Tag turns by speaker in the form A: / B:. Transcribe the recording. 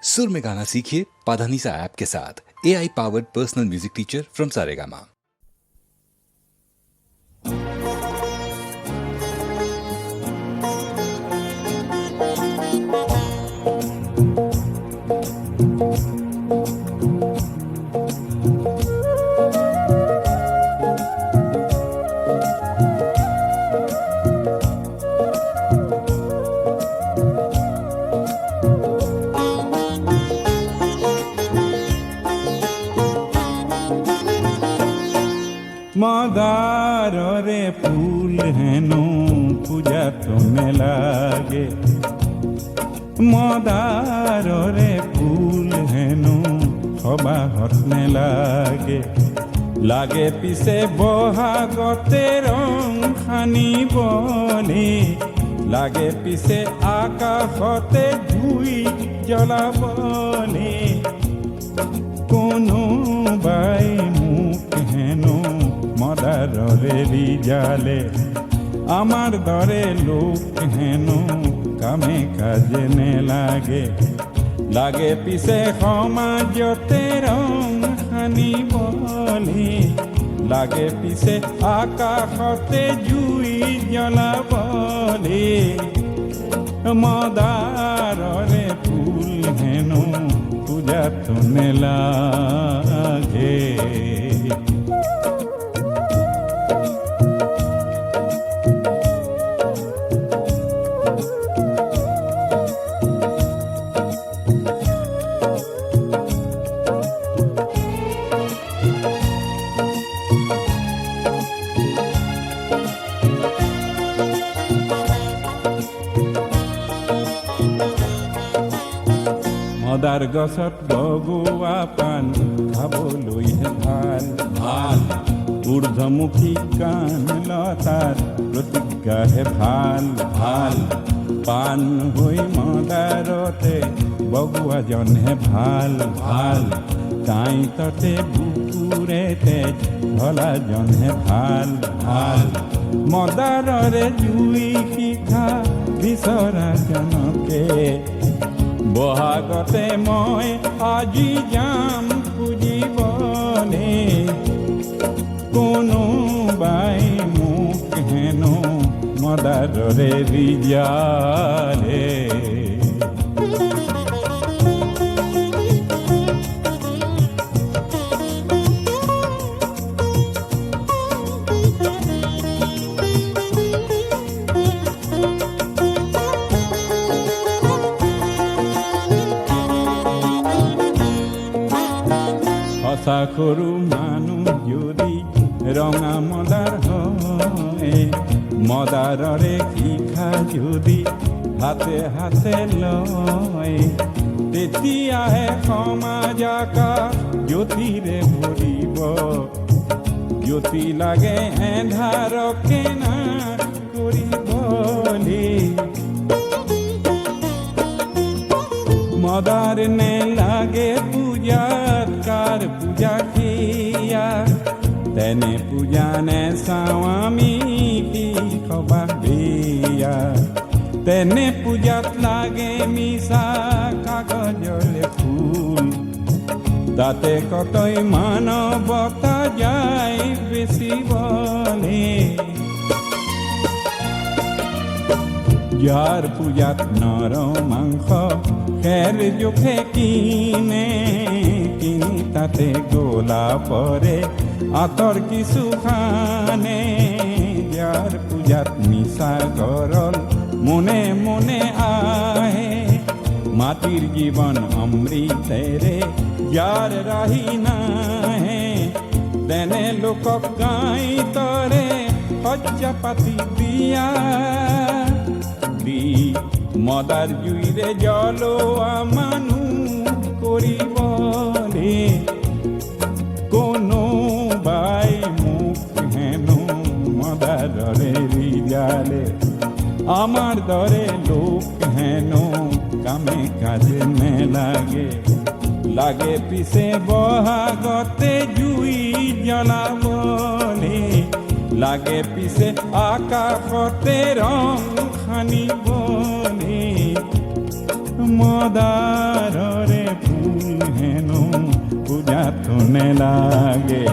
A: सुर में गाना सीखिए पाधानीसा ऐप के साथ। AI powered personal music teacher from Saregama.
B: মদারে ফুল হেনু পূজা তোনে লাগে, মদারে ফুল হেনু সবা হতনে লাগে। লাগে পিছে বহাগতে রং সানিবলে, লাগে পিছে আকাশতে জুই জ্বলাবলে। কোনোবাই মোক হেনো মদারে রিজালে, আমার দরে লোক হেনো কামে কাজে নে লাগে। লাগে পিছে সমাজতে রং সানিবলে, লাগে পিছে আকাশতে জুই জ্বলাবলে। মদারে ফুল হেনো পূজা তোনে লাগে। মদাৰ গছত বগুৱা পাণ খাবলৈহে ভাল ভাল। ঊৰ্ধ্বমুখী কাণ লতাৰ প্ৰতিজ্ঞাহে ভাল ভাল। পাণ হৈ মদাৰতে বগুৱাজনহে ভাল ভাল। কাঁইততে বুকুৰে তেজ ঢলাজনহে ভাল ভাল। মদাৰৰে জুই শিখা বিচৰা জনকে, বহাগতে মই আজি যাম খুজিবলে। কোনোবাই মোক হেনো মদাৰৰে ৰিজালে। সঁচা সৰু মানুহ যদি ৰঙা মদাৰ হয়, মদাৰৰে শিখা যদি হাতে হাতে লয়, তেতিয়াহে সমাজ আকাশ জ্যোতিৰে ভৰিব। জ্যোতি লাগে এন্ধাৰকে না কৰিবলে। মদার নে লাগে পূজাত কার পূজা কিয়া, তেনে পূজা নে চাওঁ আমি কি খবা বিয়া। তেনে পূজাত লাগে মিছা কাগজলে ফুল, তাতে কতই মানৱতা যায় বেচিবলে। যার পূজাত নৰ মাংস খেৰ জোখে কিনে, কিনি তাতে গোলা পৰে আঁতৰ কিছু খানে। যাৰ পূজাত মিছা গৰল মনে মনে আহে, মাটিৰ জীৱন অমৃতেৰে যাৰ ৰাহি নাহে। তেনে লোকক গাঁইতৰে শয্যা পাতি দিয়া দি, মদাৰ জুইৰে জ্বলোৱা মানুহ কৰিবলে। কোনোবাই মোক হেনো মদাৰৰে ৰিজালে, আমার দরে লোক হেনো কামে কাজে নে লাগে। লাগে পিছে বহাগতে জুই জ্বলাবলে, লাগে পিছে আকাশতে রং সানিবলে। মদাৰৰে আগুনে লাগে